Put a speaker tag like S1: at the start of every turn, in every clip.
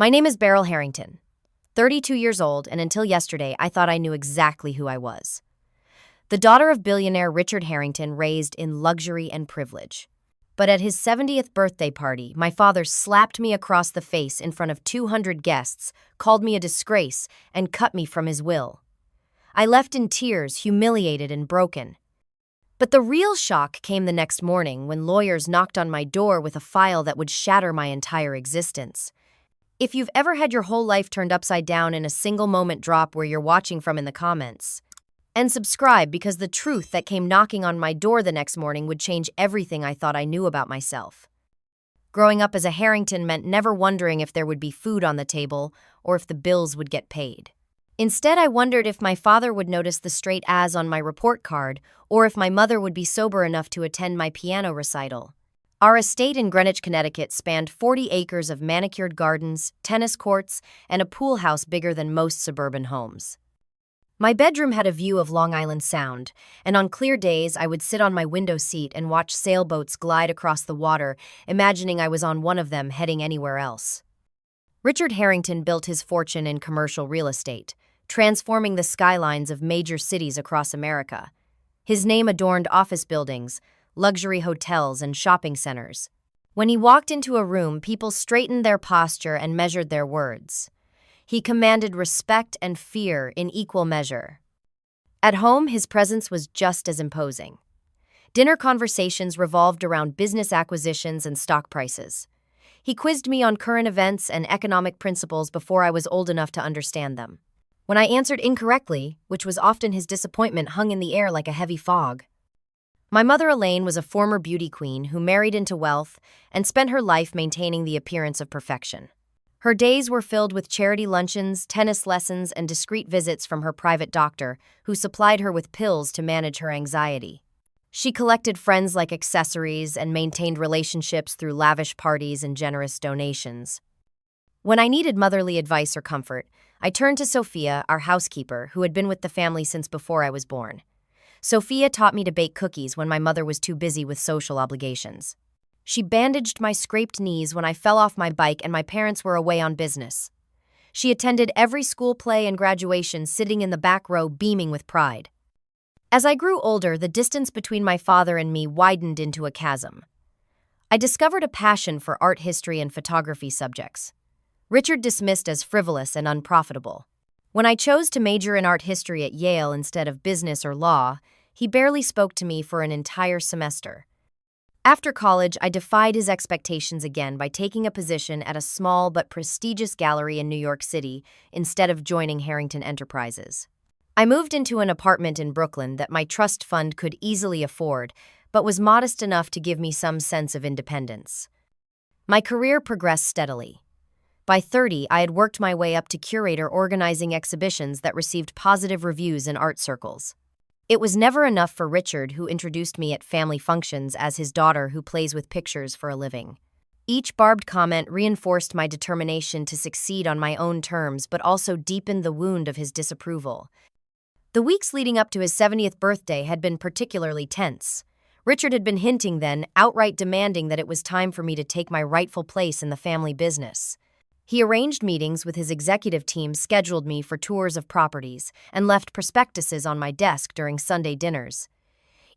S1: My name is Beryl Harrington, 32 years old, and until yesterday, I thought I knew exactly who I was. The daughter of billionaire Richard Harrington, raised in luxury and privilege. But at his 70th birthday party, my father slapped me across the face in front of 200 guests, called me a disgrace, and cut me from his will. I left in tears, humiliated and broken. But the real shock came the next morning when lawyers knocked on my door with a file that would shatter my entire existence. If you've ever had your whole life turned upside down in a single moment, drop where you're watching from in the comments. And subscribe, because the truth that came knocking on my door the next morning would change everything I thought I knew about myself. Growing up as a Harrington meant never wondering if there would be food on the table or if the bills would get paid. Instead, I wondered if my father would notice the straight A's on my report card, or if my mother would be sober enough to attend my piano recital. Our estate in Greenwich, Connecticut spanned 40 acres of manicured gardens, tennis courts, and a pool house bigger than most suburban homes. My bedroom had a view of Long Island Sound, and on clear days I would sit on my window seat and watch sailboats glide across the water, imagining I was on one of them heading anywhere else. Richard Harrington built his fortune in commercial real estate, transforming the skylines of major cities across America. His name adorned office buildings, luxury hotels, and shopping centers. When he walked into a room, people straightened their posture and measured their words. He commanded respect and fear in equal measure. At home, his presence was just as imposing. Dinner conversations revolved around business acquisitions and stock prices. He quizzed me on current events and economic principles before I was old enough to understand them. When I answered incorrectly, which was often his disappointment hung in the air like a heavy fog. My mother, Elaine, was a former beauty queen who married into wealth and spent her life maintaining the appearance of perfection. Her days were filled with charity luncheons, tennis lessons, and discreet visits from her private doctor, who supplied her with pills to manage her anxiety. She collected friends like accessories and maintained relationships through lavish parties and generous donations. When I needed motherly advice or comfort, I turned to Sophia, our housekeeper, who had been with the family since before I was born. Sophia taught me to bake cookies when my mother was too busy with social obligations. She bandaged my scraped knees when I fell off my bike and my parents were away on business. She attended every school play and graduation, sitting in the back row beaming with pride. As I grew older, the distance between my father and me widened into a chasm. I discovered a passion for art history and photography subjects. Richard dismissed as frivolous and unprofitable. When I chose to major in art history at Yale instead of business or law, he barely spoke to me for an entire semester. After college, I defied his expectations again by taking a position at a small but prestigious gallery in New York City instead of joining Harrington Enterprises. I moved into an apartment in Brooklyn that my trust fund could easily afford, but was modest enough to give me some sense of independence. My career progressed steadily. By 30, I had worked my way up to curator, organizing exhibitions that received positive reviews in art circles. It was never enough for Richard, who introduced me at family functions as his daughter who plays with pictures for a living. Each barbed comment reinforced my determination to succeed on my own terms, but also deepened the wound of his disapproval. The weeks leading up to his 70th birthday had been particularly tense. Richard had been hinting then, outright demanding that it was time for me to take my rightful place in the family business. He arranged meetings with his executive team, scheduled me for tours of properties, and left prospectuses on my desk during Sunday dinners.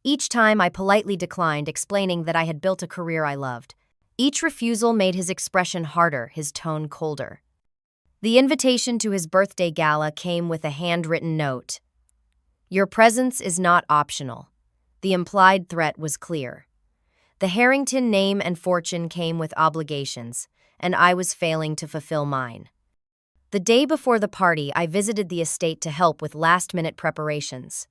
S1: Each time I politely declined, explaining that I had built a career I loved. Each refusal made his expression harder, his tone colder. The invitation to his birthday gala came with a handwritten note. "Your presence is not optional." The implied threat was clear. The Harrington name and fortune came with obligations, and I was failing to fulfill mine. The day before the party, I visited the estate to help with last-minute preparations.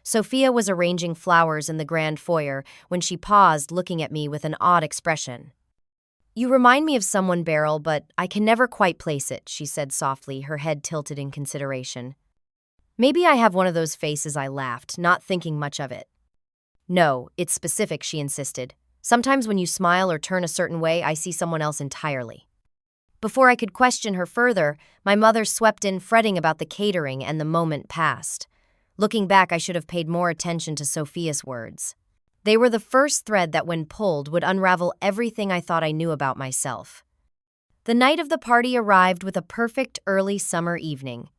S1: Sophia was arranging flowers in the grand foyer when she paused, looking at me with an odd expression. "You remind me of someone, Beryl, but I can never quite place it," she said softly, her head tilted in consideration. "Maybe I have one of those faces," I laughed, not thinking much of it. "No, it's specific," she insisted. "Sometimes when you smile or turn a certain way, I see someone else entirely." Before I could question her further, my mother swept in, fretting about the catering, and the moment passed. Looking back, I should have paid more attention to Sophia's words. They were the first thread that, when pulled, would unravel everything I thought I knew about myself. The night of the party arrived with a perfect early summer evening.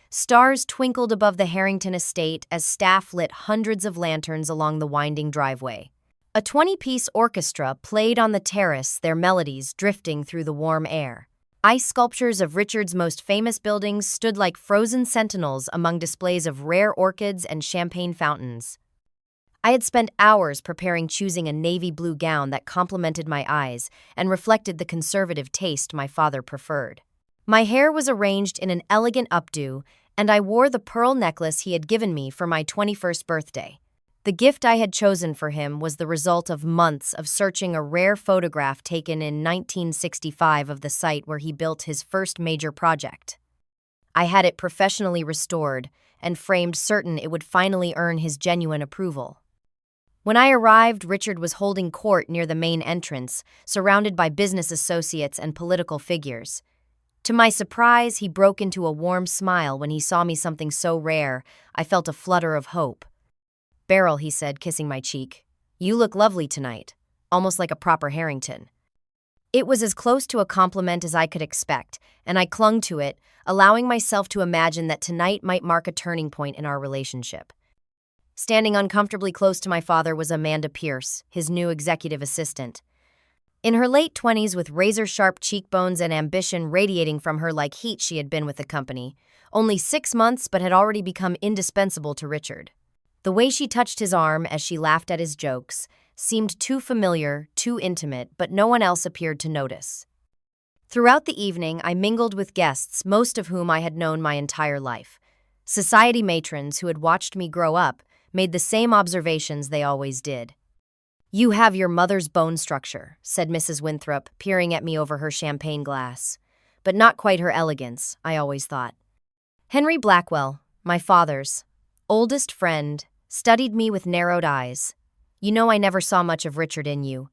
S1: Stars twinkled above the Harrington estate as staff lit hundreds of lanterns along the winding driveway. A 20-piece orchestra played on the terrace, their melodies drifting through the warm air. Ice sculptures of Richard's most famous buildings stood like frozen sentinels among displays of rare orchids and champagne fountains. I had spent hours choosing a navy blue gown that complemented my eyes and reflected the conservative taste my father preferred. My hair was arranged in an elegant updo, and I wore the pearl necklace he had given me for my 21st birthday. The gift I had chosen for him was the result of months of searching a rare photograph taken in 1965 of the site where he built his first major project. I had it professionally restored and framed, certain it would finally earn his genuine approval. When I arrived, Richard was holding court near the main entrance, surrounded by business associates and political figures. To my surprise, he broke into a warm smile when he saw me, something so rare, I felt a flutter of hope. "Beryl," he said, kissing my cheek, "you look lovely tonight, almost like a proper Harrington." It was as close to a compliment as I could expect, and I clung to it, allowing myself to imagine that tonight might mark a turning point in our relationship. Standing uncomfortably close to my father was Amanda Pierce, his new executive assistant. In her late 20s, with razor-sharp cheekbones and ambition radiating from her like heat, she had been with the company only 6 months but had already become indispensable to Richard. The way she touched his arm as she laughed at his jokes seemed too familiar, too intimate, but no one else appeared to notice. Throughout the evening, I mingled with guests, most of whom I had known my entire life. Society matrons who had watched me grow up made the same observations they always did. "You have your mother's bone structure," said Mrs. Winthrop, peering at me over her champagne glass. "But not quite her elegance," I always thought. Henry Blackwell, my father's oldest friend, studied me with narrowed eyes. "You know, I never saw much of Richard in you.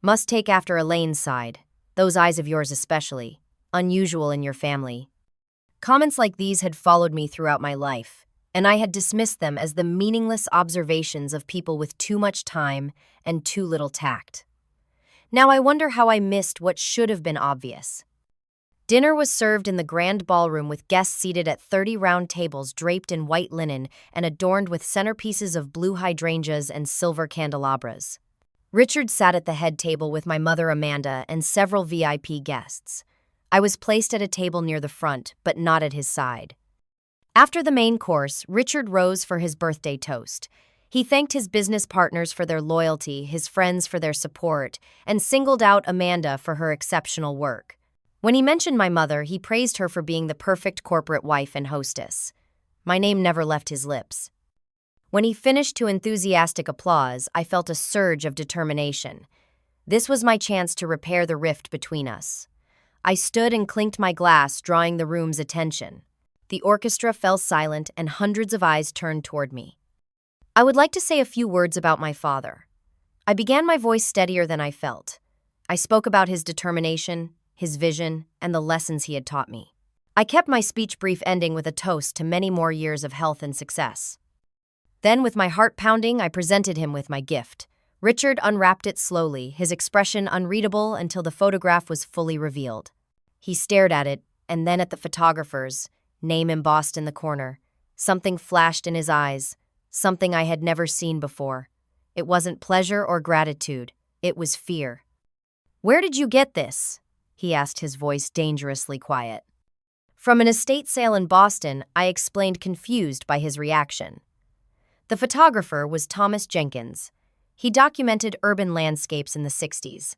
S1: Must take after Elaine's side. Those eyes of yours especially. Unusual in your family." Comments like these had followed me throughout my life, and I had dismissed them as the meaningless observations of people with too much time and too little tact. Now I wonder how I missed what should have been obvious. Dinner was served in the grand ballroom with guests seated at 30 round tables draped in white linen and adorned with centerpieces of blue hydrangeas and silver candelabras. Richard sat at the head table with my mother Amanda and several VIP guests. I was placed at a table near the front, but not at his side. After the main course, Richard rose for his birthday toast. He thanked his business partners for their loyalty, his friends for their support, and singled out Amanda for her exceptional work. When he mentioned my mother, he praised her for being the perfect corporate wife and hostess. My name never left his lips. When he finished to enthusiastic applause, I felt a surge of determination. This was my chance to repair the rift between us. I stood and clinked my glass, drawing the room's attention. The orchestra fell silent and hundreds of eyes turned toward me. "I would like to say a few words about my father." I began, my voice steadier than I felt. I spoke about his determination, his vision, and the lessons he had taught me. I kept my speech brief, ending with a toast to many more years of health and success. Then, with my heart pounding, I presented him with my gift. Richard unwrapped it slowly, his expression unreadable until the photograph was fully revealed. He stared at it, and then at the photographer's name embossed in the corner. Something flashed in his eyes, something I had never seen before. It wasn't pleasure or gratitude, it was fear. "Where did you get this?" he asked, his voice dangerously quiet. "From an estate sale in Boston," I explained, confused by his reaction. The photographer was Thomas Jenkins. He documented urban landscapes in the 60s.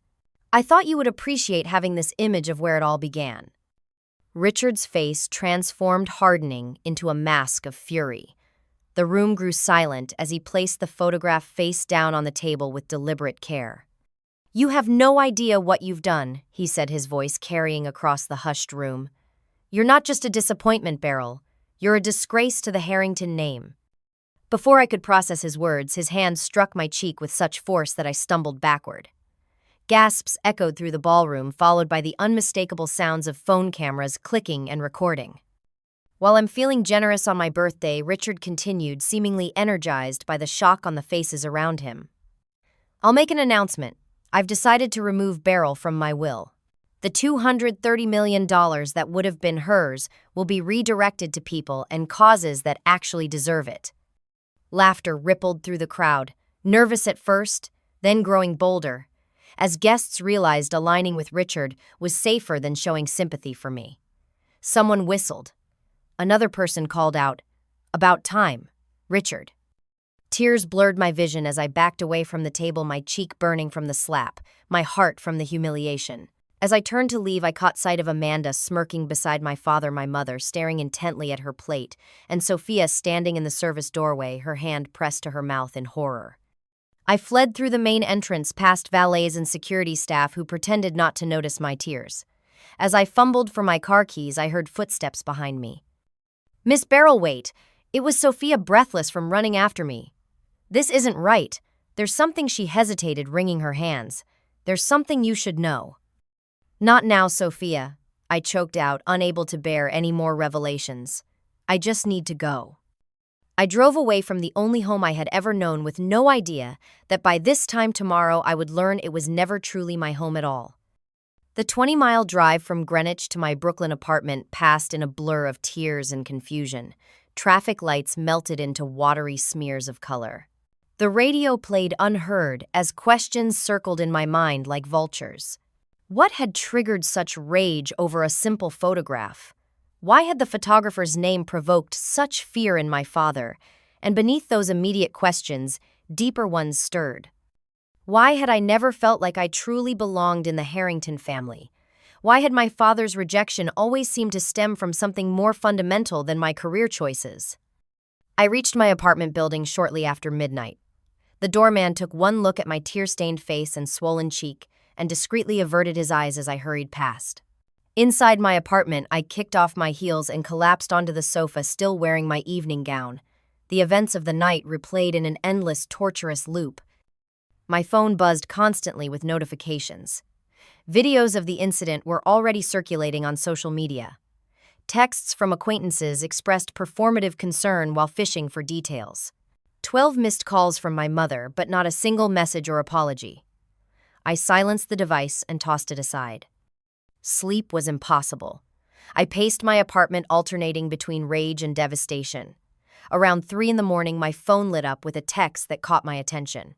S1: "I thought you would appreciate having this image of where it all began." Richard's face transformed, hardening into a mask of fury. The room grew silent as he placed the photograph face down on the table with deliberate care. "You have no idea what you've done," he said, his voice carrying across the hushed room. "You're not just a disappointment, Beryl. You're a disgrace to the Harrington name." Before I could process his words, his hand struck my cheek with such force that I stumbled backward. Gasps echoed through the ballroom, followed by the unmistakable sounds of phone cameras clicking and recording. "While I'm feeling generous on my birthday," Richard continued, seemingly energized by the shock on the faces around him, "I'll make an announcement. I've decided to remove Beryl from my will." The $230 million that would have been hers will be redirected to people and causes that actually deserve it. Laughter rippled through the crowd, nervous at first, then growing bolder, as guests realized aligning with Richard was safer than showing sympathy for me. Someone whistled. Another person called out, "About time, Richard." Tears blurred my vision as I backed away from the table, my cheek burning from the slap, my heart from the humiliation. As I turned to leave, I caught sight of Amanda smirking beside my father, my mother, staring intently at her plate, and Sophia standing in the service doorway, her hand pressed to her mouth in horror. I fled through the main entrance past valets and security staff who pretended not to notice my tears. As I fumbled for my car keys, I heard footsteps behind me. "Miss Barrelwaite!" It was Sophia, breathless from running after me. "This isn't right. There's something," she hesitated, wringing her hands. "There's something you should know." "Not now, Sophia," I choked out, unable to bear any more revelations. "I just need to go." I drove away from the only home I had ever known with no idea that by this time tomorrow I would learn it was never truly my home at all. The 20-mile drive from Greenwich to my Brooklyn apartment passed in a blur of tears and confusion. Traffic lights melted into watery smears of color. The radio played unheard as questions circled in my mind like vultures. What had triggered such rage over a simple photograph? Why had the photographer's name provoked such fear in my father? And beneath those immediate questions, deeper ones stirred. Why had I never felt like I truly belonged in the Harrington family? Why had my father's rejection always seemed to stem from something more fundamental than my career choices? I reached my apartment building shortly after midnight. The doorman took one look at my tear-stained face and swollen cheek, and discreetly averted his eyes as I hurried past. Inside my apartment, I kicked off my heels and collapsed onto the sofa, still wearing my evening gown. The events of the night replayed in an endless, torturous loop. My phone buzzed constantly with notifications. Videos of the incident were already circulating on social media. Texts from acquaintances expressed performative concern while fishing for details. 12 missed calls from my mother, but not a single message or apology. I silenced the device and tossed it aside. Sleep was impossible. I paced my apartment, alternating between rage and devastation. Around 3 a.m, my phone lit up with a text that caught my attention.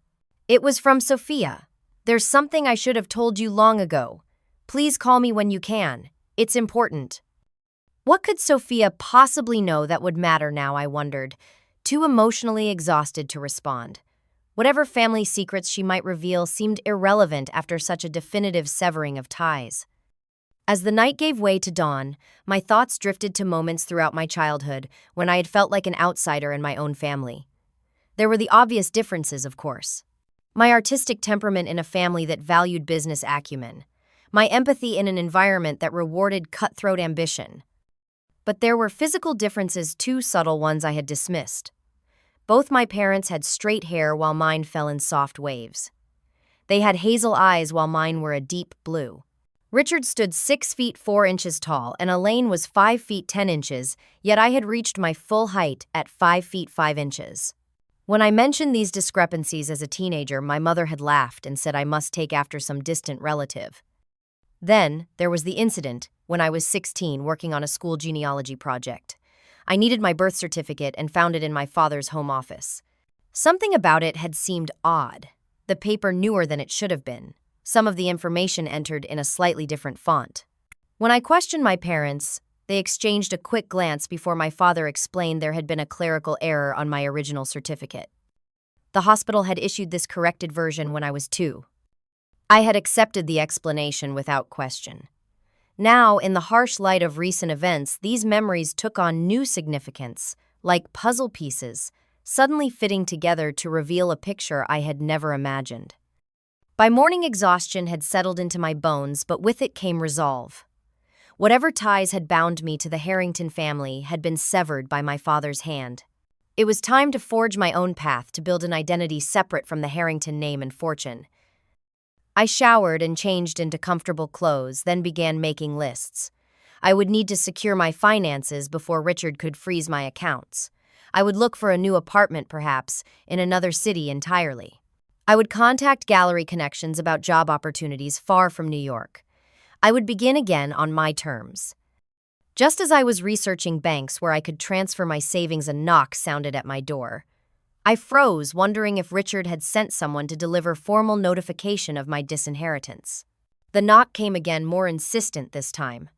S1: It was from Sophia. "There's something I should have told you long ago. Please call me when you can. It's important." What could Sophia possibly know that would matter now, I wondered, too emotionally exhausted to respond. Whatever family secrets she might reveal seemed irrelevant after such a definitive severing of ties. As the night gave way to dawn, my thoughts drifted to moments throughout my childhood when I had felt like an outsider in my own family. There were the obvious differences, of course. My artistic temperament in a family that valued business acumen. My empathy in an environment that rewarded cutthroat ambition. But there were physical differences too, subtle ones I had dismissed. Both my parents had straight hair while mine fell in soft waves. They had hazel eyes while mine were a deep blue. Richard stood 6 feet 4 inches tall and Elaine was 5 feet 10 inches, yet I had reached my full height at 5 feet 5 inches. When I mentioned these discrepancies as a teenager, my mother had laughed and said I must take after some distant relative. Then, there was the incident when I was 16 working on a school genealogy project. I needed my birth certificate and found it in my father's home office. Something about it had seemed odd. The paper newer than it should have been. Some of the information entered in a slightly different font. When I questioned my parents, they exchanged a quick glance before my father explained there had been a clerical error on my original certificate. The hospital had issued this corrected version when I was 2. I had accepted the explanation without question. Now, in the harsh light of recent events, these memories took on new significance, like puzzle pieces, suddenly fitting together to reveal a picture I had never imagined. By morning, exhaustion had settled into my bones, but with it came resolve. Whatever ties had bound me to the Harrington family had been severed by my father's hand. It was time to forge my own path, to build an identity separate from the Harrington name and fortune. I showered and changed into comfortable clothes, then began making lists. I would need to secure my finances before Richard could freeze my accounts. I would look for a new apartment, perhaps, in another city entirely. I would contact gallery connections about job opportunities far from New York. I would begin again on my terms. Just as I was researching banks where I could transfer my savings, a knock sounded at my door. I froze, wondering if Richard had sent someone to deliver formal notification of my disinheritance. The knock came again, more insistent this time.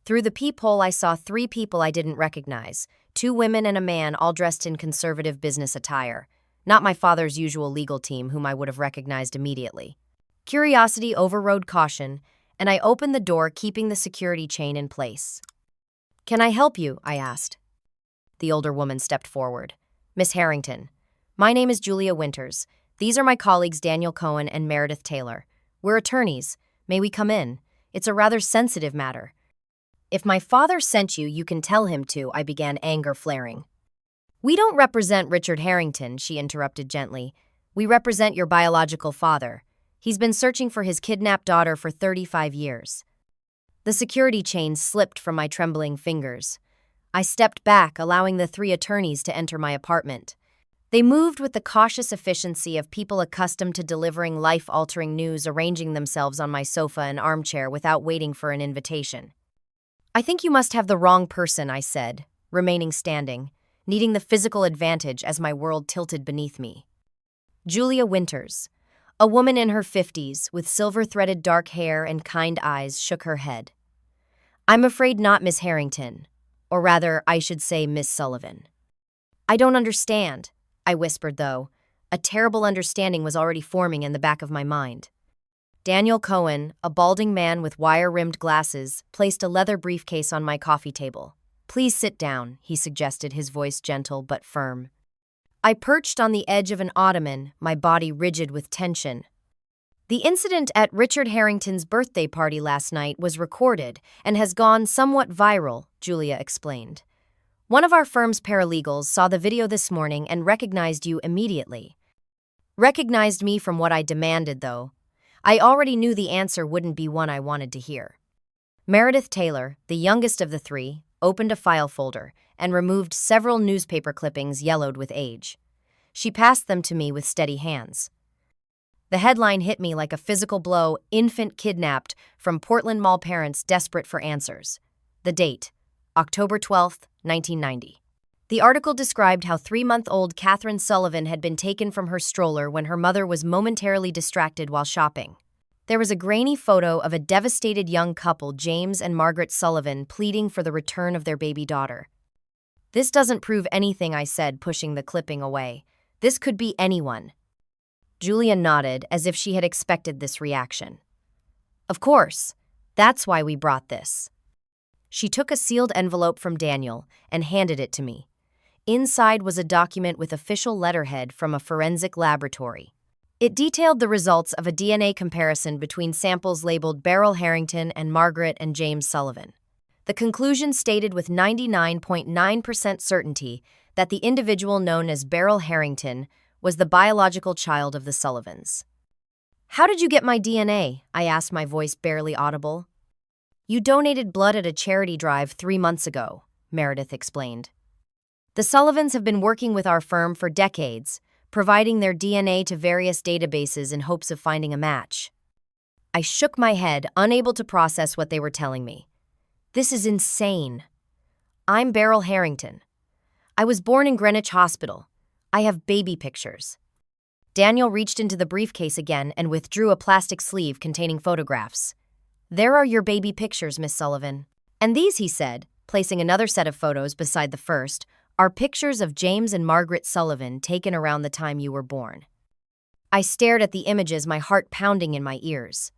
S1: Through the peephole, I saw 3 people I didn't recognize, 2 women and a man, all dressed in conservative business attire. Not my father's usual legal team, whom I would have recognized immediately. Curiosity overrode caution, and I opened the door, keeping the security chain in place. "Can I help you?" I asked. The older woman stepped forward. "Miss Harrington, my name is Julia Winters. These are my colleagues Daniel Cohen and Meredith Taylor. We're attorneys. May we come in? It's a rather sensitive matter." "If my father sent you, you can tell him to," I began, anger flaring. "We don't represent Richard Harrington," she interrupted gently. "We represent your biological father. He's been searching for his kidnapped daughter for 35 years. The security chain slipped from my trembling fingers. I stepped back, allowing the 3 attorneys to enter my apartment. They moved with the cautious efficiency of people accustomed to delivering life-altering news, arranging themselves on my sofa and armchair without waiting for an invitation. "I think you must have the wrong person," I said, remaining standing, needing the physical advantage as my world tilted beneath me. Julia Winters, a woman in her 50s with silver-threaded dark hair and kind eyes, shook her head. "I'm afraid not, Miss Harrington. Or rather, I should say Miss Sullivan." "I don't understand," I whispered, though. A terrible understanding was already forming in the back of my mind. Daniel Cohen, a balding man with wire-rimmed glasses, placed a leather briefcase on my coffee table. "Please sit down," he suggested, his voice gentle but firm. I perched on the edge of an ottoman, my body rigid with tension. "The incident at Richard Harrington's birthday party last night was recorded and has gone somewhat viral," Julia explained. "One of our firm's paralegals saw the video this morning and recognized you immediately. Recognized me from what I demanded, though. I already knew the answer wouldn't be one I wanted to hear." Meredith Taylor, the youngest of the 3, opened a file folder and removed several newspaper clippings yellowed with age. She passed them to me with steady hands. The headline hit me like a physical blow: "Infant Kidnapped from Portland Mall Parents Desperate for Answers." The date, October 12, 1990. The article described how 3-month-old Catherine Sullivan had been taken from her stroller when her mother was momentarily distracted while shopping. There was a grainy photo of a devastated young couple, James and Margaret Sullivan, pleading for the return of their baby daughter. "This doesn't prove anything," I said, pushing the clipping away. "This could be anyone." Julia nodded, as if she had expected this reaction. "Of course. That's why we brought this." She took a sealed envelope from Daniel and handed it to me. Inside was a document with official letterhead from a forensic laboratory. It detailed the results of a DNA comparison between samples labeled Beryl Harrington and Margaret and James Sullivan. The conclusion stated with 99.9% certainty that the individual known as Beryl Harrington was the biological child of the Sullivans. "How did you get my DNA?" I asked, my voice barely audible. "You donated blood at a charity drive 3 months ago," Meredith explained. "The Sullivans have been working with our firm for decades, providing their DNA to various databases in hopes of finding a match." I shook my head, unable to process what they were telling me. This is insane. "I'm Beryl Harrington. I was born in Greenwich Hospital. I have baby pictures." Daniel reached into the briefcase again and withdrew a plastic sleeve containing photographs. "There are your baby pictures, Miss Sullivan. And these," he said, placing another set of photos beside the first, "are pictures of James and Margaret Sullivan taken around the time you were born." I stared at the images, my heart pounding in my ears.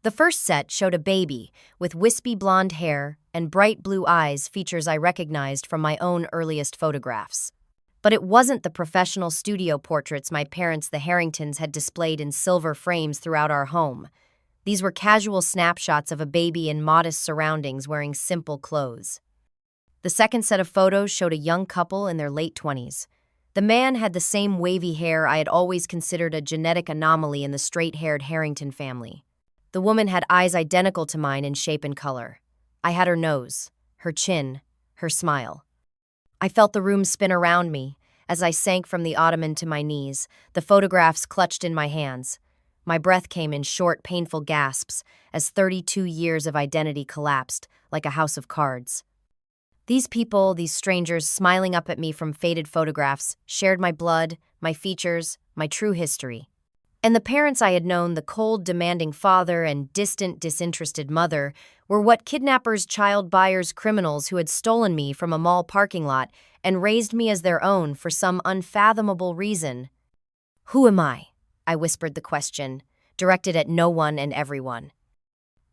S1: The first set showed a baby with wispy blonde hair and bright blue eyes, features I recognized from my own earliest photographs. But it wasn't the professional studio portraits my parents, the Harringtons, had displayed in silver frames throughout our home. These were casual snapshots of a baby in modest surroundings wearing simple clothes. The second set of photos showed a young couple in their late 20s. The man had the same wavy hair I had always considered a genetic anomaly in the straight-haired Harrington family. The woman had eyes identical to mine in shape and color. I had her nose, her chin, her smile. I felt the room spin around me as I sank from the ottoman to my knees, the photographs clutched in my hands. My breath came in short, painful gasps as 32 years of identity collapsed like a house of cards. These people, these strangers smiling up at me from faded photographs, shared my blood, my features, my true history. And the parents I had known, the cold, demanding father and distant, disinterested mother, were what kidnappers, child buyers, criminals who had stolen me from a mall parking lot and raised me as their own for some unfathomable reason. "Who am I?" I whispered the question, directed at no one and everyone.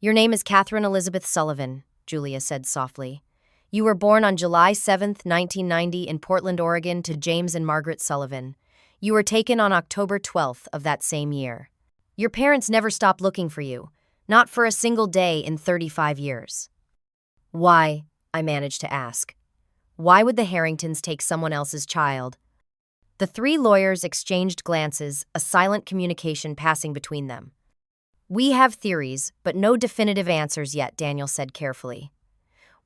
S1: "Your name is Catherine Elizabeth Sullivan," Julia said softly. "You were born on July 7th, 1990 in Portland, Oregon to James and Margaret Sullivan. You were taken on October 12th of that same year. Your parents never stopped looking for you, not for a single day in 35 years. Why?" I managed to ask. "Why would the Harringtons take someone else's child?" The three lawyers exchanged glances, a silent communication passing between them. "We have theories, but no definitive answers yet," Daniel said carefully.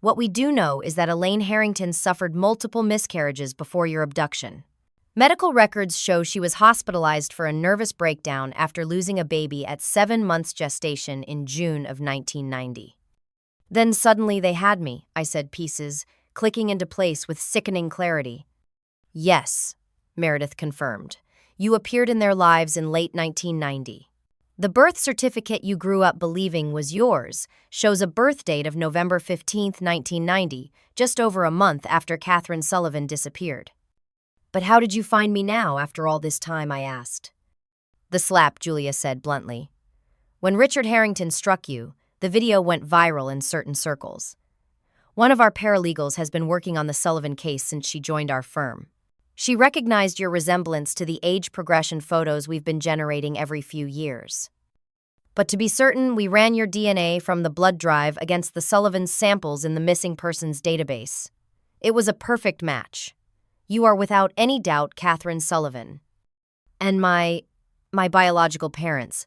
S1: "What we do know is that Elaine Harrington suffered multiple miscarriages before your abduction. Medical records show she was hospitalized for a nervous breakdown after losing a baby at 7 months gestation in June of 1990. Then suddenly they had me," I said, pieces clicking into place with sickening clarity. "Yes," Meredith confirmed. "You appeared in their lives in late 1990. The birth certificate you grew up believing was yours shows a birth date of November 15th, 1990, just over a month after Catherine Sullivan disappeared." "But how did you find me now after all this time?" I asked. "The slap," Julia said bluntly. "When Richard Harrington struck you, the video went viral in certain circles. One of our paralegals has been working on the Sullivan case since she joined our firm. She recognized your resemblance to the age progression photos we've been generating every few years. But to be certain, we ran your DNA from the blood drive against the Sullivan's samples in the missing persons database. It was a perfect match. You are without any doubt Catherine Sullivan. And my biological parents."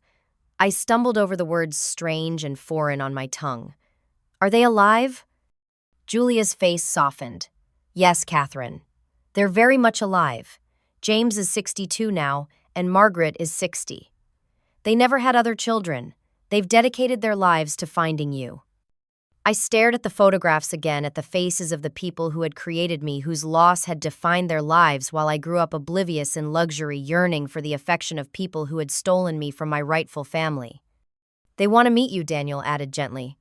S1: I stumbled over the words strange and foreign on my tongue. "Are they alive?" Julia's face softened. "Yes, Catherine. They're very much alive. James is 62 now, and Margaret is 60. They never had other children. They've dedicated their lives to finding you." I stared at the photographs again, at the faces of the people who had created me, whose loss had defined their lives while I grew up oblivious in luxury, yearning for the affection of people who had stolen me from my rightful family. "They want to meet you," Daniel added gently.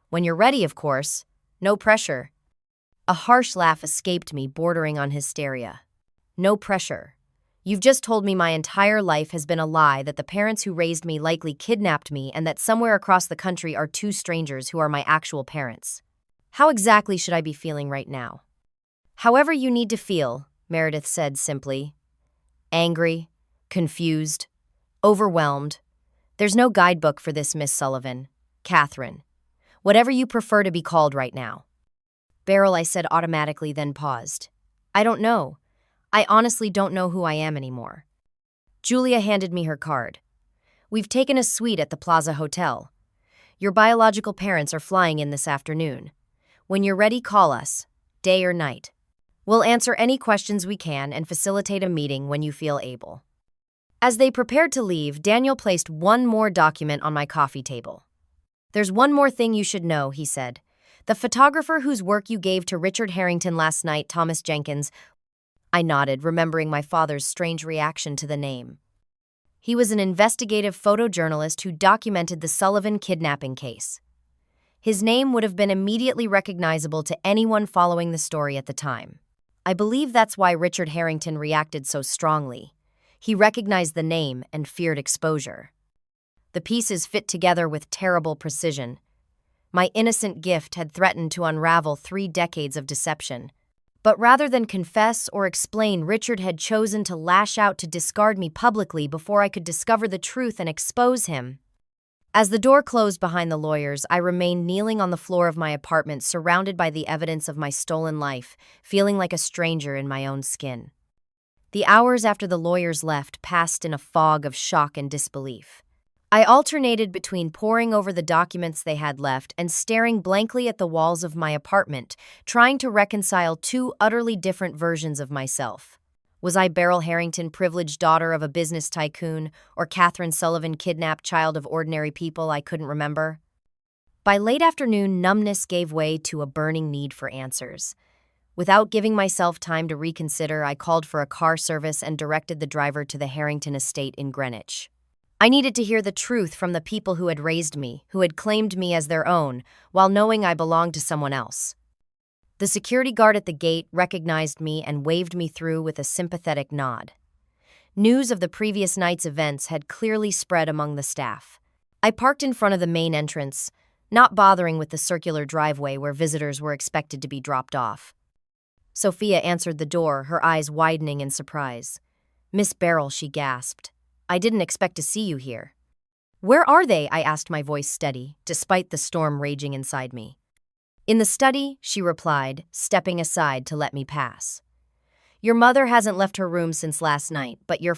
S1: "When you're ready, of course. No pressure." A harsh laugh escaped me, bordering on hysteria. "No pressure. You've just told me my entire life has been a lie, that the parents who raised me likely kidnapped me, and that somewhere across the country are two strangers who are my actual parents. How exactly should I be feeling right now?" "However you need to feel," Meredith said simply. "Angry, confused, overwhelmed. There's no guidebook for this, Miss Sullivan. Catherine. Whatever you prefer to be called right now." "Beryl," I said automatically, then paused. "I don't know. I honestly don't know who I am anymore." Julia handed me her card. "We've taken a suite at the Plaza Hotel. Your biological parents are flying in this afternoon. When you're ready, call us, day or night. We'll answer any questions we can and facilitate a meeting when you feel able." As they prepared to leave, Daniel placed one more document on my coffee table. "There's one more thing you should know," he said. "The photographer whose work you gave to Richard Harrington last night, Thomas Jenkins." I nodded, remembering my father's strange reaction to the name. "He was an investigative photojournalist who documented the Sullivan kidnapping case. His name would have been immediately recognizable to anyone following the story at the time. I believe that's why Richard Harrington reacted so strongly. He recognized the name and feared exposure. The pieces fit together with terrible precision. My innocent gift had threatened to unravel 3 decades of deception. But rather than confess or explain, Richard had chosen to lash out, to discard me publicly before I could discover the truth and expose him." As the door closed behind the lawyers, I remained kneeling on the floor of my apartment, surrounded by the evidence of my stolen life, feeling like a stranger in my own skin. The hours after the lawyers left passed in a fog of shock and disbelief. I alternated between poring over the documents they had left and staring blankly at the walls of my apartment, trying to reconcile 2 utterly different versions of myself. Was I Beryl Harrington, privileged daughter of a business tycoon, or Catherine Sullivan, kidnapped child of ordinary people I couldn't remember? By late afternoon, numbness gave way to a burning need for answers. Without giving myself time to reconsider, I called for a car service and directed the driver to the Harrington estate in Greenwich. I needed to hear the truth from the people who had raised me, who had claimed me as their own, while knowing I belonged to someone else. The security guard at the gate recognized me and waved me through with a sympathetic nod. News of the previous night's events had clearly spread among the staff. I parked in front of the main entrance, not bothering with the circular driveway where visitors were expected to be dropped off. Sophia answered the door, her eyes widening in surprise. "Miss Beryl," she gasped. "I didn't expect to see you here." "Where are they?" I asked, my voice steady, despite the storm raging inside me. "In the study," she replied, stepping aside to let me pass. "Your mother hasn't left her room since last night, but your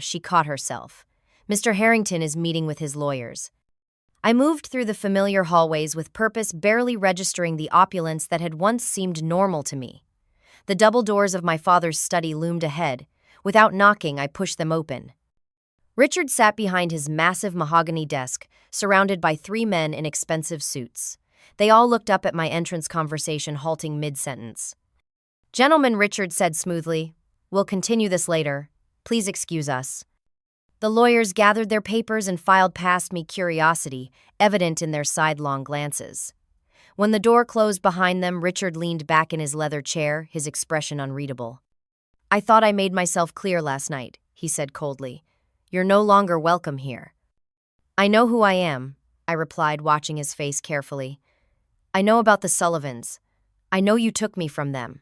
S1: she caught herself. Mr. Harrington is meeting with his lawyers." I moved through the familiar hallways with purpose, barely registering the opulence that had once seemed normal to me. The double doors of my father's study loomed ahead. Without knocking, I pushed them open. Richard sat behind his massive mahogany desk, surrounded by 3 men in expensive suits. They all looked up at my entrance conversation, halting mid-sentence. "Gentlemen," Richard said smoothly, "we'll continue this later. Please excuse us." The lawyers gathered their papers and filed past me, curiosity evident in their sidelong glances. When the door closed behind them, Richard leaned back in his leather chair, his expression unreadable. "I thought I made myself clear last night," he said coldly. "You're no longer welcome here." "I know who I am," I replied, watching his face carefully. "I know about the Sullivans. I know you took me from them."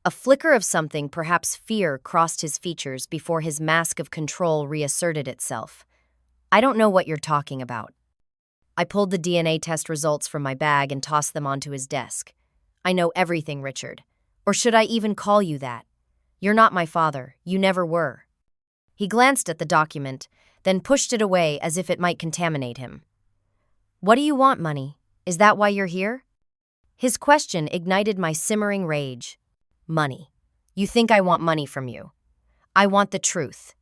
S1: A flicker of something, perhaps fear, crossed his features before his mask of control reasserted itself. "I don't know what you're talking about." I pulled the DNA test results from my bag and tossed them onto his desk. "I know everything, Richard. Or should I even call you that? You're not my father. You never were." He glanced at the document, then pushed it away as if it might contaminate him. "What do you want, money? Is that why you're here?" His question ignited my simmering rage. "Money. You think I want money from you? I want the truth.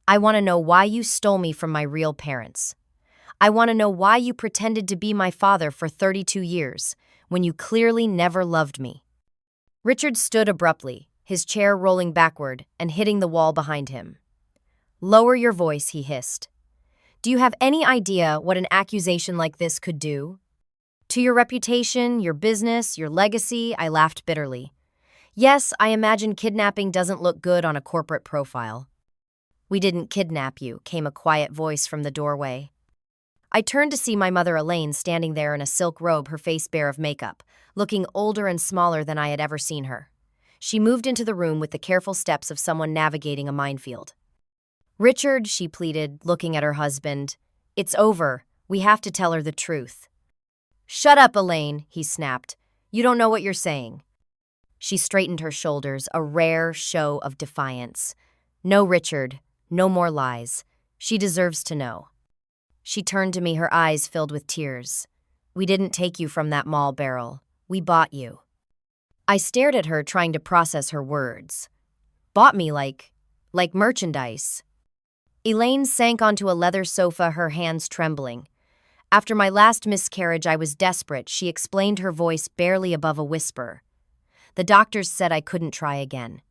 S1: I want to know why you stole me from my real parents. I want to know why you pretended to be my father for 32 years, when you clearly never loved me." Richard stood abruptly, his chair rolling backward and hitting the wall behind him. "Lower your voice," he hissed. "Do you have any idea what an accusation like this could do? To your reputation, your business, your legacy?" I laughed bitterly. "Yes, I imagine kidnapping doesn't look good on a corporate profile." "We didn't kidnap you," came a quiet voice from the doorway. I turned to see my mother Elaine standing there in a silk robe, her face bare of makeup, looking older and smaller than I had ever seen her. She moved into the room with the careful steps of someone navigating a minefield. "Richard," she pleaded, looking at her husband, "it's over. We have to tell her the truth." "Shut up, Elaine," he snapped. "You don't know what you're saying." She straightened her shoulders, a rare show of defiance. "No, Richard, no more lies. She deserves to know." She turned to me, her eyes filled with tears. "We didn't take you from that mall, Beryl. We bought you." I stared at her, trying to process her words. "Bought me like merchandise." Elaine sank onto a leather sofa, her hands trembling. "After my last miscarriage, I was desperate," she explained, her voice barely above a whisper. "The doctors said I couldn't try again.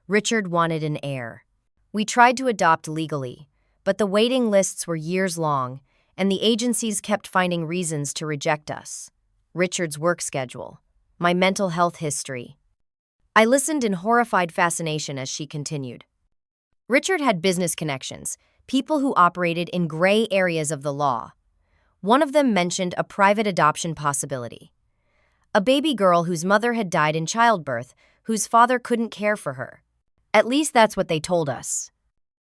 S1: Richard wanted an heir. We tried to adopt legally, but the waiting lists were years long, and the agencies kept finding reasons to reject us. Richard's work schedule, my mental health history." I listened in horrified fascination as she continued. "Richard had business connections, people who operated in gray areas of the law. One of them mentioned a private adoption possibility. A baby girl whose mother had died in childbirth, whose father couldn't care for her. At least that's what they told us."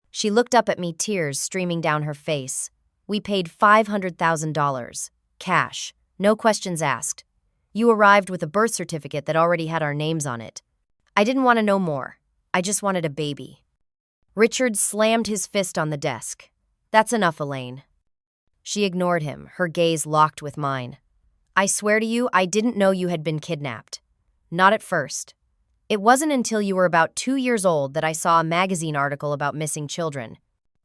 S1: She looked up at me, tears streaming down her face. "We paid $500,000. Cash. No questions asked. You arrived with a birth certificate that already had our names on it. I didn't want to know more. I just wanted a baby." Richard slammed his fist on the desk. "That's enough, Elaine." She ignored him, her gaze locked with mine. "I swear to you, I didn't know you had been kidnapped. Not at first. It wasn't until you were about 2 years old that I saw a magazine article about missing children.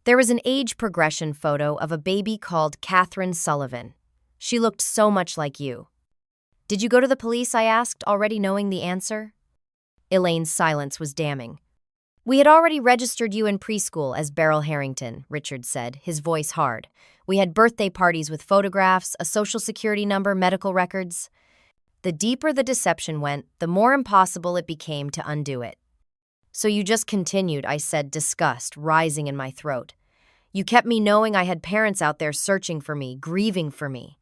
S1: There was an age progression photo of a baby called Catherine Sullivan. She looked so much like you. Did you go to the police? I asked, already knowing the answer. Elaine's silence was damning. We had already registered you in preschool as Beryl Harrington, Richard said, his voice hard. We had birthday parties with photographs, a social security number, medical records. The deeper the deception went, the more impossible it became to undo it. So you just continued, I said, disgust rising in my throat. You kept me knowing I had parents out there searching for me, grieving for me.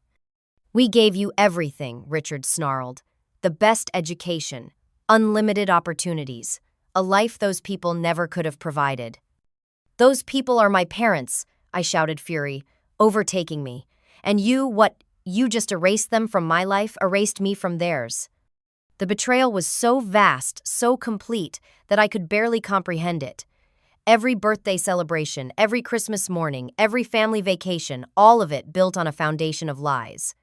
S1: We gave you everything, Richard snarled. The best education, unlimited opportunities, a life those people never could have provided. Those people are my parents, I shouted, fury, overtaking me. And you just erased them from my life, erased me from theirs. The betrayal was so vast, so complete, that I could barely comprehend it. Every birthday celebration, every Christmas morning, every family vacation, all of it built on a foundation of lies.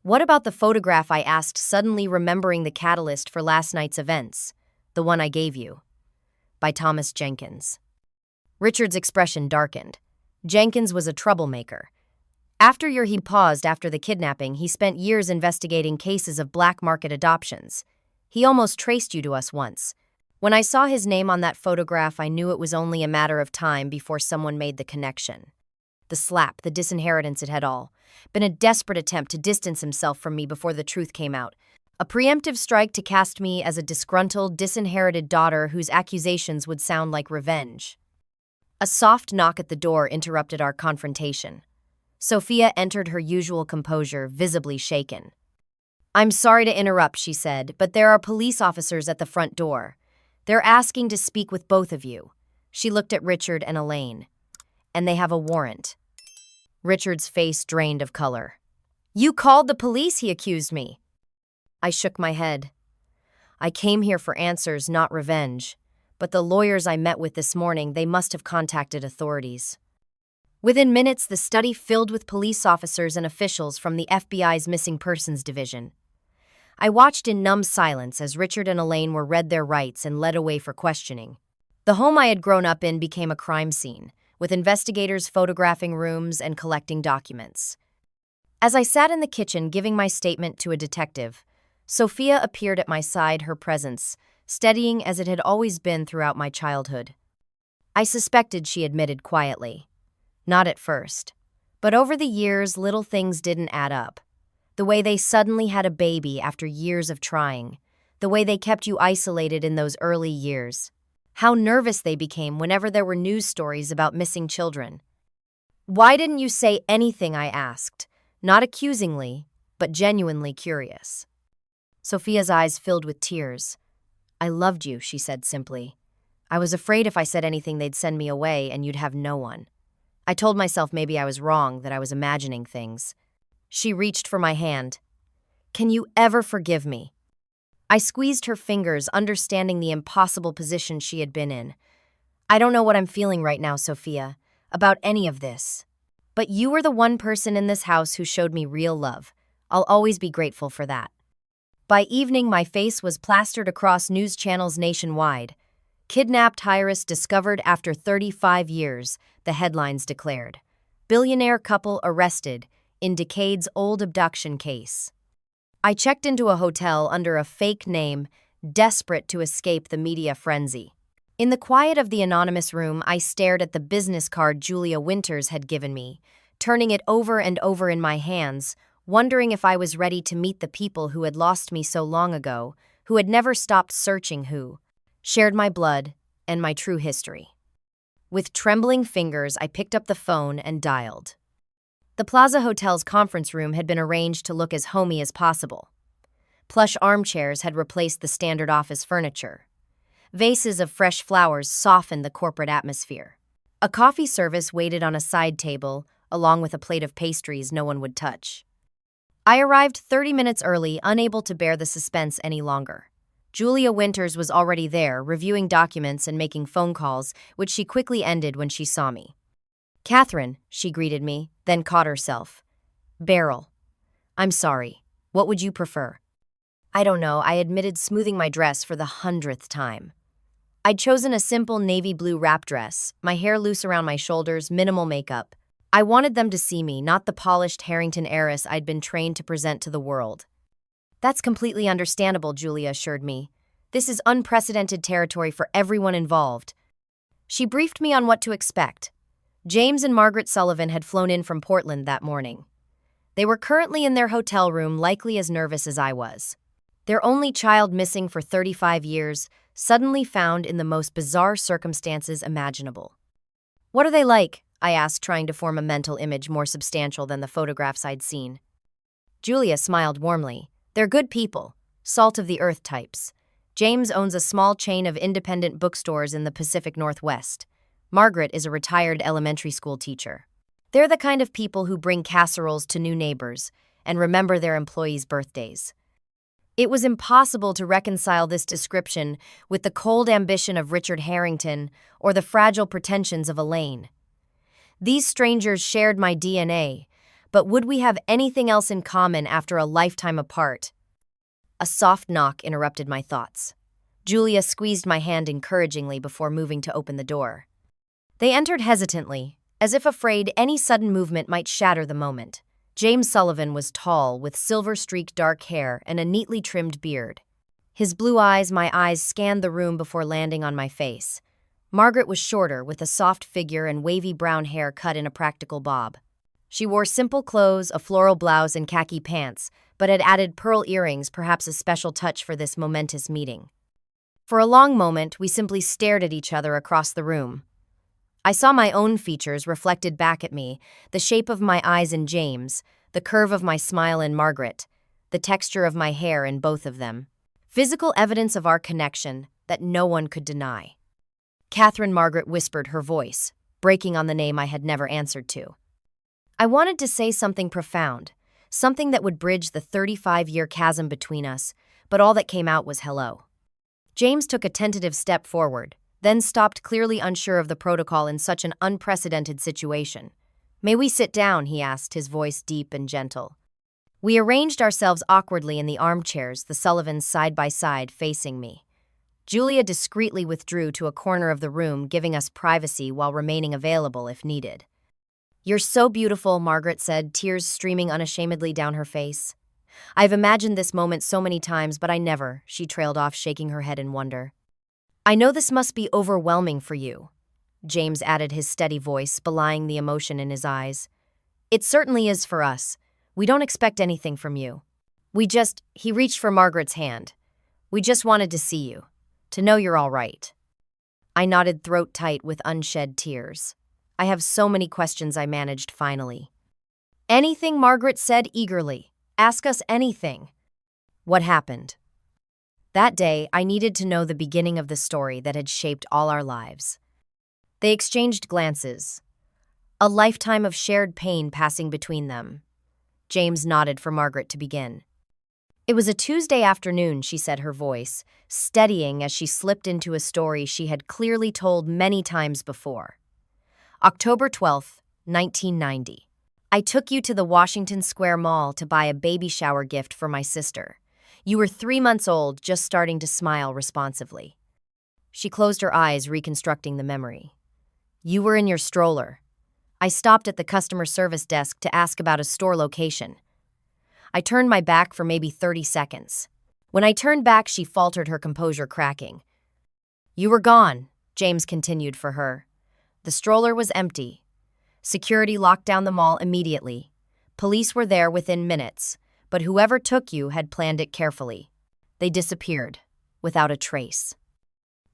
S1: What about the photograph? I asked, suddenly remembering the catalyst for last night's events. The one I gave you. By Thomas Jenkins. Richard's expression darkened. Jenkins was a troublemaker. He paused after the kidnapping. He spent years investigating cases of black market adoptions. He almost traced you to us once. When I saw his name on that photograph, I knew it was only a matter of time before someone made the connection. The slap, the disinheritance, it had all been a desperate attempt to distance himself from me before the truth came out. A preemptive strike to cast me as a disgruntled, disinherited daughter whose accusations would sound like revenge. A soft knock at the door interrupted our confrontation. Sophia entered, her usual composure visibly shaken. I'm sorry to interrupt, she said, but there are police officers at the front door. They're asking to speak with both of you. She looked at Richard and Elaine. And they have a warrant. Richard's face drained of color. You called the police, he accused me. I shook my head. I came here for answers, not revenge. But the lawyers I met with this morning, they must have contacted authorities. Within minutes, the study filled with police officers and officials from the FBI's Missing Persons Division. I watched in numb silence as Richard and Elaine were read their rights and led away for questioning. The home I had grown up in became a crime scene, with investigators photographing rooms and collecting documents. As I sat in the kitchen giving my statement to a detective, Sophia appeared at my side, her presence steadying as it had always been throughout my childhood. I suspected, she admitted quietly. Not at first. But over the years, little things didn't add up. The way they suddenly had a baby after years of trying. The way they kept you isolated in those early years. How nervous they became whenever there were news stories about missing children. Why didn't you say anything? I asked, not accusingly, but genuinely curious. Sophia's eyes filled with tears. I loved you, she said simply. I was afraid if I said anything they'd send me away and you'd have no one. I told myself maybe I was wrong, that I was imagining things. She reached for my hand. Can you ever forgive me? I squeezed her fingers, understanding the impossible position she had been in. I don't know what I'm feeling right now, Sophia, about any of this. But you were the one person in this house who showed me real love. I'll always be grateful for that. By evening, my face was plastered across news channels nationwide. Kidnapped heiress discovered after 35 years, the headlines declared. Billionaire couple arrested in decades-old abduction case. I checked into a hotel under a fake name, desperate to escape the media frenzy. In the quiet of the anonymous room, I stared at the business card Julia Winters had given me, turning it over and over in my hands, wondering if I was ready to meet the people who had lost me so long ago, who had never stopped searching, who shared my blood and my true history. With trembling fingers, I picked up the phone and dialed. The Plaza Hotel's conference room had been arranged to look as homey as possible. Plush armchairs had replaced the standard office furniture. Vases of fresh flowers softened the corporate atmosphere. A coffee service waited on a side table, along with a plate of pastries no one would touch. I arrived 30 minutes early, unable to bear the suspense any longer. Julia Winters was already there, reviewing documents and making phone calls, which she quickly ended when she saw me. Catherine, she greeted me, then caught herself. Beryl. I'm sorry. What would you prefer? I don't know, I admitted, smoothing my dress for the 100th time. I'd chosen a simple navy blue wrap dress, my hair loose around my shoulders, minimal makeup. I wanted them to see me, not the polished Harrington heiress I'd been trained to present to the world. That's completely understandable, Julia assured me. This is unprecedented territory for everyone involved. She briefed me on what to expect. James and Margaret Sullivan had flown in from Portland that morning. They were currently in their hotel room, likely as nervous as I was. Their only child, missing for 35 years, suddenly found in the most bizarre circumstances imaginable. "What are they like?" I asked, trying to form a mental image more substantial than the photographs I'd seen. Julia smiled warmly. "They're good people, salt-of-the-earth types. James owns a small chain of independent bookstores in the Pacific Northwest. Margaret is a retired elementary school teacher. They're the kind of people who bring casseroles to new neighbors and remember their employees' birthdays." It was impossible to reconcile this description with the cold ambition of Richard Harrington or the fragile pretensions of Elaine. These strangers shared my DNA, but would we have anything else in common after a lifetime apart? A soft knock interrupted my thoughts. Julia squeezed my hand encouragingly before moving to open the door. They entered hesitantly, as if afraid any sudden movement might shatter the moment. James Sullivan was tall, with silver-streaked dark hair and a neatly trimmed beard. His blue eyes, my eyes, scanned the room before landing on my face. Margaret was shorter, with a soft figure and wavy brown hair cut in a practical bob. She wore simple clothes, a floral blouse, and khaki pants, but had added pearl earrings, perhaps a special touch for this momentous meeting. For a long moment, we simply stared at each other across the room. I saw my own features reflected back at me, the shape of my eyes in James, the curve of my smile in Margaret, the texture of my hair in both of them. Physical evidence of our connection that no one could deny. "Catherine," Margaret whispered, her voice breaking on the name I had never answered to. I wanted to say something profound, something that would bridge the 35-year chasm between us, but all that came out was hello. James took a tentative step forward, then stopped, clearly unsure of the protocol in such an unprecedented situation. "May we sit down?" he asked, his voice deep and gentle. We arranged ourselves awkwardly in the armchairs, the Sullivans side by side, facing me. Julia discreetly withdrew to a corner of the room, giving us privacy while remaining available if needed. "You're so beautiful," Margaret said, tears streaming unashamedly down her face. "I've imagined this moment so many times, but I never," she trailed off, shaking her head in wonder. "I know this must be overwhelming for you," James added, his steady voice belying the emotion in his eyes. "It certainly is for us. We don't expect anything from you. He reached for Margaret's hand. "We just wanted to see you, to know you're all right." I nodded, throat tight with unshed tears. "I have so many questions," I managed finally. "Anything," Margaret said eagerly. "Ask us anything." What happened? That day, I needed to know the beginning of the story that had shaped all our lives. They exchanged glances, a lifetime of shared pain passing between them. James nodded for Margaret to begin. "It was a Tuesday afternoon," she said, her voice steadying as she slipped into a story she had clearly told many times before. "October 12th, 1990. I took you to the Washington Square Mall to buy a baby shower gift for my sister. You were 3 months old, just starting to smile responsively." She closed her eyes, reconstructing the memory. "You were in your stroller. I stopped at the customer service desk to ask about a store location. I turned my back for maybe 30 seconds. When I turned back," she faltered, her composure cracking. "You were gone," James continued for her. "The stroller was empty. Security locked down the mall immediately. Police were there within minutes, but whoever took you had planned it carefully. They disappeared, without a trace."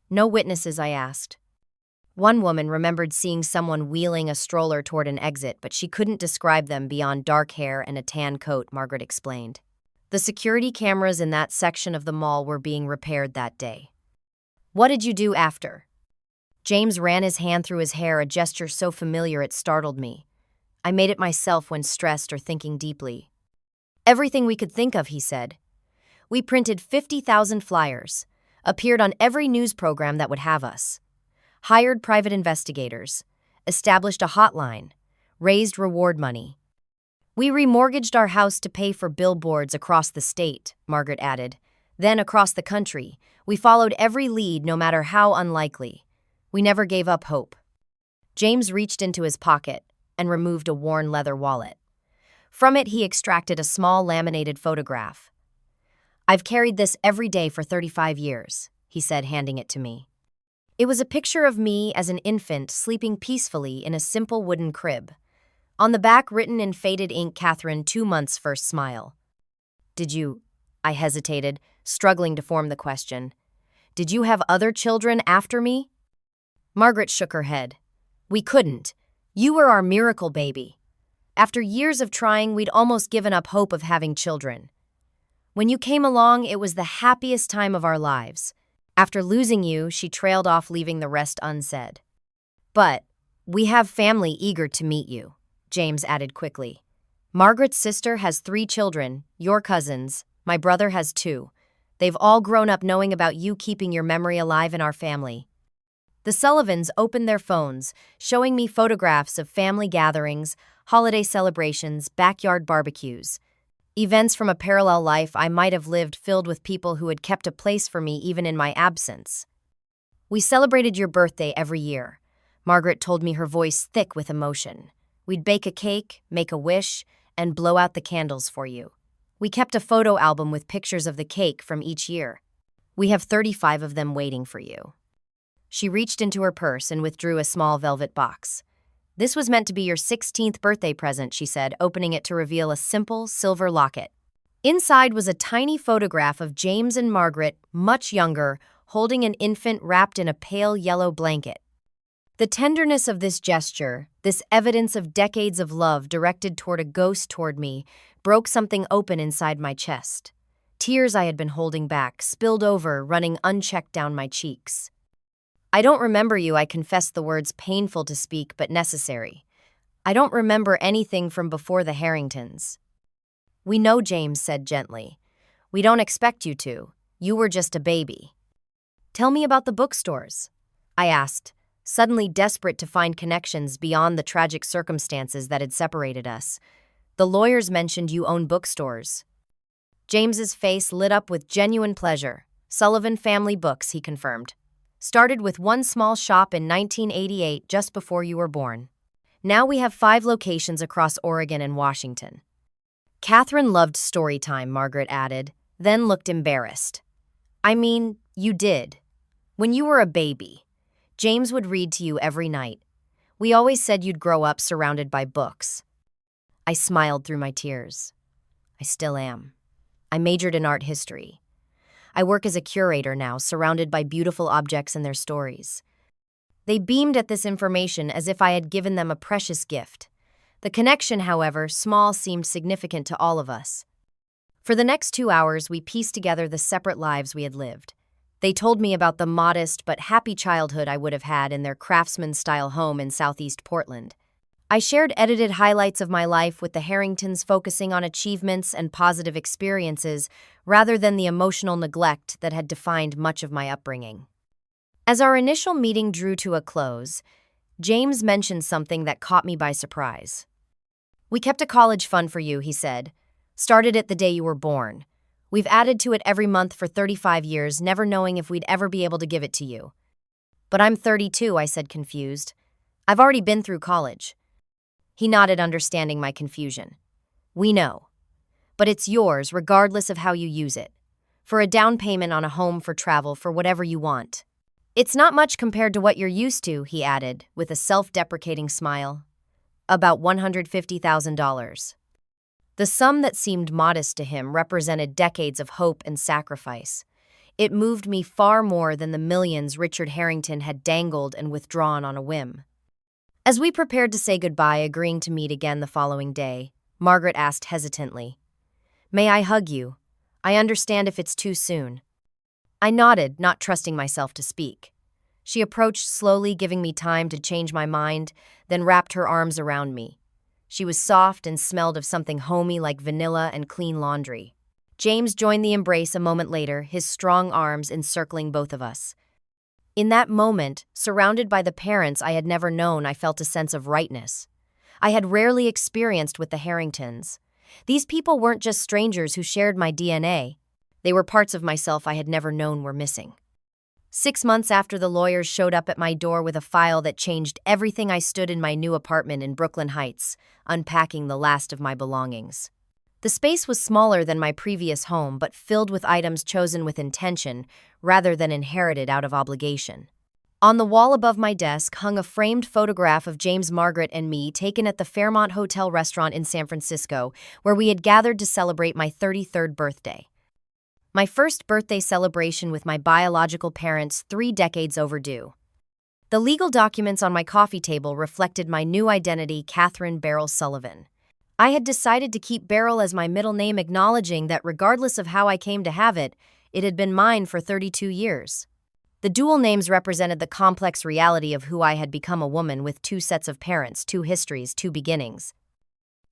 S1: "No witnesses?" I asked. "One woman remembered seeing someone wheeling a stroller toward an exit, but she couldn't describe them beyond dark hair and a tan coat," Margaret explained. "The security cameras in that section of the mall were being repaired that day." "What did you do after?" James ran his hand through his hair, a gesture so familiar it startled me. "I made it myself when stressed or thinking deeply." "Everything we could think of," he said. "We printed 50,000 flyers, appeared on every news program that would have us, hired private investigators, established a hotline, raised reward money. We remortgaged our house to pay for billboards across the state," Margaret added, Then across the country, we followed every lead no matter how unlikely. We never gave up hope. James reached into his pocket and removed a worn leather wallet. From it, he extracted a small laminated photograph. "I've carried this every day for 35 years, he said, handing it to me. It was a picture of me as an infant sleeping peacefully in a simple wooden crib. On the back, written in faded ink, Catherine, 2 months first smile. Did you, I hesitated, struggling to form the question. Did you have other children after me? Margaret shook her head. We couldn't. You were our miracle baby. After years of trying, we'd almost given up hope of having children. When you came along, it was the happiest time of our lives. After losing you, she trailed off, leaving the rest unsaid. But we have family eager to meet you, James added quickly. Margaret's sister has 3 children, your cousins. My brother has 2. They've all grown up knowing about you keeping your memory alive in our family. The Sullivans opened their phones, showing me photographs of family gatherings, holiday celebrations, backyard barbecues. Events from a parallel life I might have lived, filled with people who had kept a place for me even in my absence. We celebrated your birthday every year. Margaret told me, her voice thick with emotion. We'd bake a cake, make a wish, and blow out the candles for you. We kept a photo album with pictures of the cake from each year. We have 35 of them waiting for you. She reached into her purse and withdrew a small velvet box. This was meant to be your 16th birthday present, she said, opening it to reveal a simple silver locket. Inside was a tiny photograph of James and Margaret, much younger, holding an infant wrapped in a pale yellow blanket. The tenderness of this gesture, this evidence of decades of love directed toward a ghost toward me, broke something open inside my chest. Tears I had been holding back spilled over, running unchecked down my cheeks. I don't remember you, I confessed, the words painful to speak but necessary. I don't remember anything from before the Harringtons. We know, James said gently. We don't expect you to. You were just a baby. Tell me about the bookstores, I asked, suddenly desperate to find connections beyond the tragic circumstances that had separated us. The lawyers mentioned you own bookstores. James's face lit up with genuine pleasure. Sullivan Family Books, he confirmed. Started with one small shop in 1988, just before you were born. Now we have 5 locations across Oregon and Washington. Catherine loved story time, Margaret added, then looked embarrassed. I mean, you did. When you were a baby, James would read to you every night. We always said you'd grow up surrounded by books. I smiled through my tears. I still am. I majored in art history. I work as a curator now, surrounded by beautiful objects and their stories. They beamed at this information as if I had given them a precious gift. The connection, however, small, seemed significant to all of us. For the next 2 hours, we pieced together the separate lives we had lived. They told me about the modest but happy childhood I would have had in their craftsman-style home in southeast Portland. I shared edited highlights of my life with the Harringtons, focusing on achievements and positive experiences rather than the emotional neglect that had defined much of my upbringing. As our initial meeting drew to a close, James mentioned something that caught me by surprise. We kept a college fund for you, he said. Started it the day you were born. We've added to it every month for 35 years, never knowing if we'd ever be able to give it to you. But I'm 32, I said, confused. I've already been through college. He nodded, understanding my confusion. We know. But it's yours, regardless of how you use it. For a down payment on a home, for travel, for whatever you want. It's not much compared to what you're used to, he added, with a self-deprecating smile. About $150,000. The sum that seemed modest to him represented decades of hope and sacrifice. It moved me far more than the millions Richard Harrington had dangled and withdrawn on a whim. As we prepared to say goodbye, agreeing to meet again the following day, Margaret asked hesitantly, May I hug you? I understand if it's too soon. I nodded, not trusting myself to speak. She approached slowly, giving me time to change my mind, then wrapped her arms around me. She was soft and smelled of something homey like vanilla and clean laundry. James joined the embrace a moment later, his strong arms encircling both of us. In that moment, surrounded by the parents I had never known, I felt a sense of rightness. I had rarely experienced with the Harringtons. These people weren't just strangers who shared my DNA. They were parts of myself I had never known were missing. 6 months after the lawyers showed up at my door with a file that changed everything, I stood in my new apartment in Brooklyn Heights, unpacking the last of my belongings. The space was smaller than my previous home, but filled with items chosen with intention rather than inherited out of obligation. On the wall above my desk hung a framed photograph of James, Margaret, and me taken at the Fairmont Hotel restaurant in San Francisco, where we had gathered to celebrate my 33rd birthday. My first birthday celebration with my biological parents 3 decades overdue. The legal documents on my coffee table reflected my new identity, Catherine Beryl Sullivan. I had decided to keep Beryl as my middle name, acknowledging that regardless of how I came to have it, it had been mine for 32 years. The dual names represented the complex reality of who I had become, a woman with 2 sets of parents, 2 histories, 2 beginnings.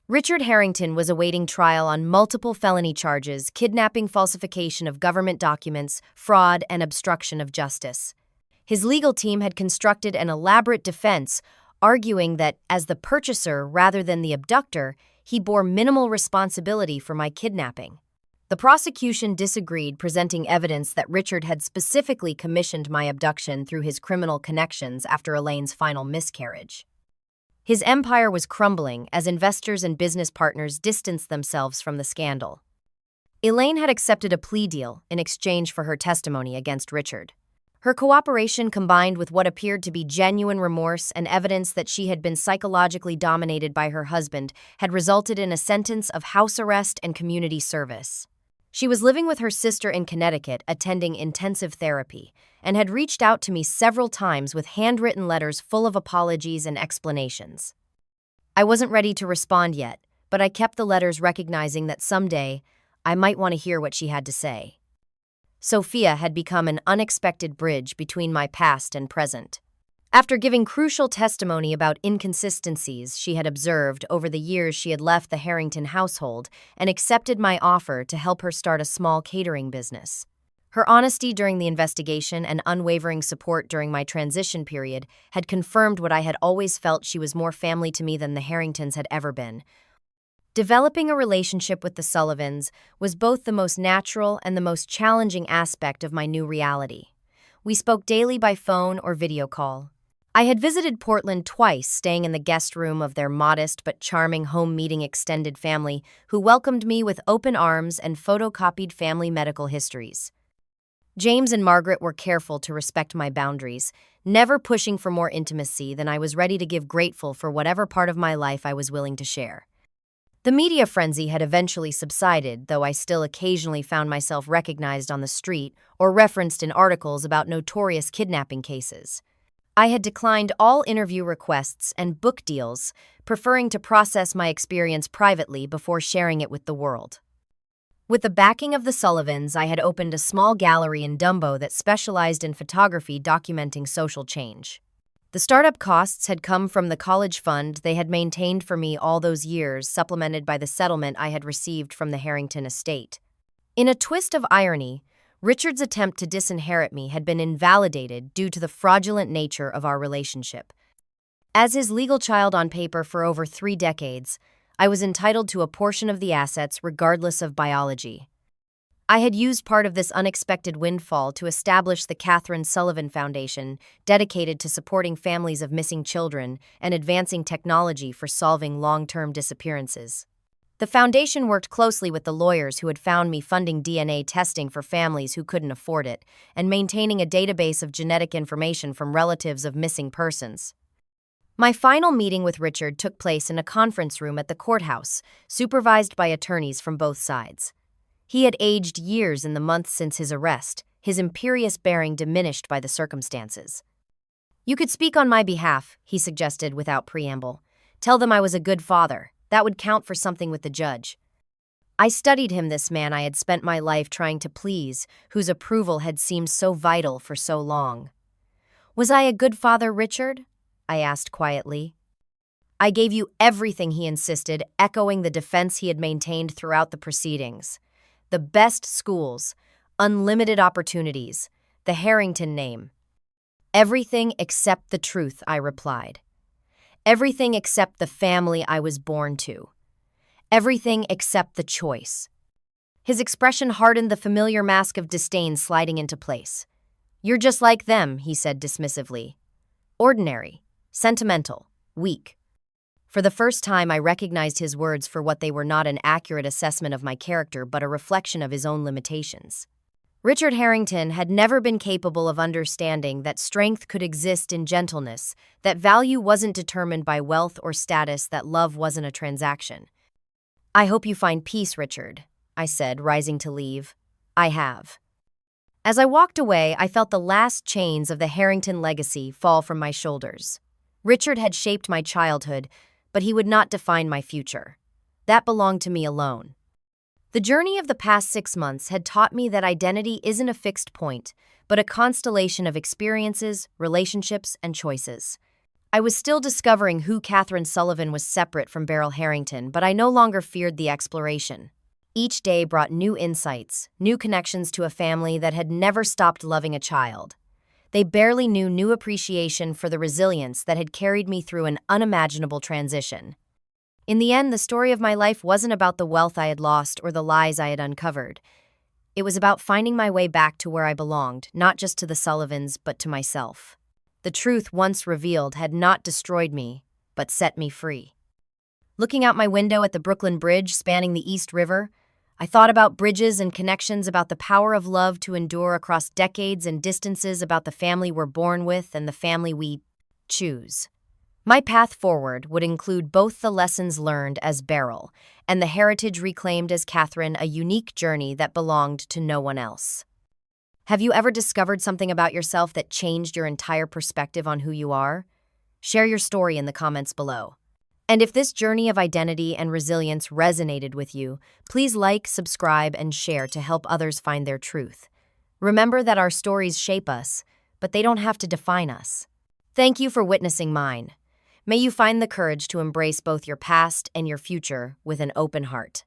S1: Richard Harrington was awaiting trial on multiple felony charges: kidnapping, falsification of government documents, fraud, and obstruction of justice. His legal team had constructed an elaborate defense, arguing that, as the purchaser rather than the abductor, he bore minimal responsibility for my kidnapping. The prosecution disagreed, presenting evidence that Richard had specifically commissioned my abduction through his criminal connections after Elaine's final miscarriage. His empire was crumbling as investors and business partners distanced themselves from the scandal. Elaine had accepted a plea deal in exchange for her testimony against Richard. Her cooperation, combined with what appeared to be genuine remorse and evidence that she had been psychologically dominated by her husband, had resulted in a sentence of house arrest and community service. She was living with her sister in Connecticut, attending intensive therapy, and had reached out to me several times with handwritten letters full of apologies and explanations. I wasn't ready to respond yet, but I kept the letters, recognizing that someday I might want to hear what she had to say. Sophia had become an unexpected bridge between my past and present. After giving crucial testimony about inconsistencies she had observed over the years she had left the Harrington household and accepted my offer to help her start a small catering business. Her honesty during the investigation and unwavering support during my transition period had confirmed what I had always felt: she was more family to me than the Harringtons had ever been. Developing a relationship with the Sullivans was both the most natural and the most challenging aspect of my new reality. We spoke daily by phone or video call. I had visited Portland twice, staying in the guest room of their modest but charming home, meeting extended family who welcomed me with open arms and photocopied family medical histories. James and Margaret were careful to respect my boundaries, never pushing for more intimacy than I was ready to give, grateful for whatever part of my life I was willing to share. The media frenzy had eventually subsided, though I still occasionally found myself recognized on the street or referenced in articles about notorious kidnapping cases. I had declined all interview requests and book deals, preferring to process my experience privately before sharing it with the world. With the backing of the Sullivans, I had opened a small gallery in Dumbo that specialized in photography documenting social change. The startup costs had come from the college fund they had maintained for me all those years, supplemented by the settlement I had received from the Harrington estate. In a twist of irony, Richard's attempt to disinherit me had been invalidated due to the fraudulent nature of our relationship. As his legal child on paper for over 3 decades, I was entitled to a portion of the assets regardless of biology. I had used part of this unexpected windfall to establish the Catherine Sullivan Foundation, dedicated to supporting families of missing children and advancing technology for solving long-term disappearances. The foundation worked closely with the lawyers who had found me, funding DNA testing for families who couldn't afford it, and maintaining a database of genetic information from relatives of missing persons. My final meeting with Richard took place in a conference room at the courthouse, supervised by attorneys from both sides. He had aged years in the months since his arrest, his imperious bearing diminished by the circumstances. "You could speak on my behalf," he suggested without preamble. "Tell them I was a good father. That would count for something with the judge." I studied him, this man I had spent my life trying to please, whose approval had seemed so vital for so long. "Was I a good father, Richard?" I asked quietly. "I gave you everything," he insisted, echoing the defense he had maintained throughout the proceedings. "The best schools, unlimited opportunities, the Harrington name." "Everything except the truth," I replied. "Everything except the family I was born to. Everything except the choice." His expression hardened, the familiar mask of disdain sliding into place. "You're just like them," he said dismissively. "Ordinary, sentimental, weak." For the first time, I recognized his words for what they were: not an accurate assessment of my character, but a reflection of his own limitations. Richard Harrington had never been capable of understanding that strength could exist in gentleness, that value wasn't determined by wealth or status, that love wasn't a transaction. "I hope you find peace, Richard," I said, rising to leave. "I have." As I walked away, I felt the last chains of the Harrington legacy fall from my shoulders. Richard had shaped my childhood, but he would not define my future. That belonged to me alone. The journey of the past 6 months had taught me that identity isn't a fixed point, but a constellation of experiences, relationships, and choices. I was still discovering who Catherine Sullivan was separate from Beryl Harrington, but I no longer feared the exploration. Each day brought new insights, new connections to a family that had never stopped loving a child. They barely knew new appreciation for the resilience that had carried me through an unimaginable transition. In the end, the story of my life wasn't about the wealth I had lost or the lies I had uncovered. It was about finding my way back to where I belonged, not just to the Sullivans, but to myself. The truth, once revealed, had not destroyed me, but set me free. Looking out my window at the Brooklyn Bridge spanning the East River, I thought about bridges and connections, about the power of love to endure across decades and distances, about the family we're born with and the family we choose. My path forward would include both the lessons learned as Beryl and the heritage reclaimed as Catherine, a unique journey that belonged to no one else. Have you ever discovered something about yourself that changed your entire perspective on who you are? Share your story in the comments below. And if this journey of identity and resilience resonated with you, please like, subscribe, and share to help others find their truth. Remember that our stories shape us, but they don't have to define us. Thank you for witnessing mine. May you find the courage to embrace both your past and your future with an open heart.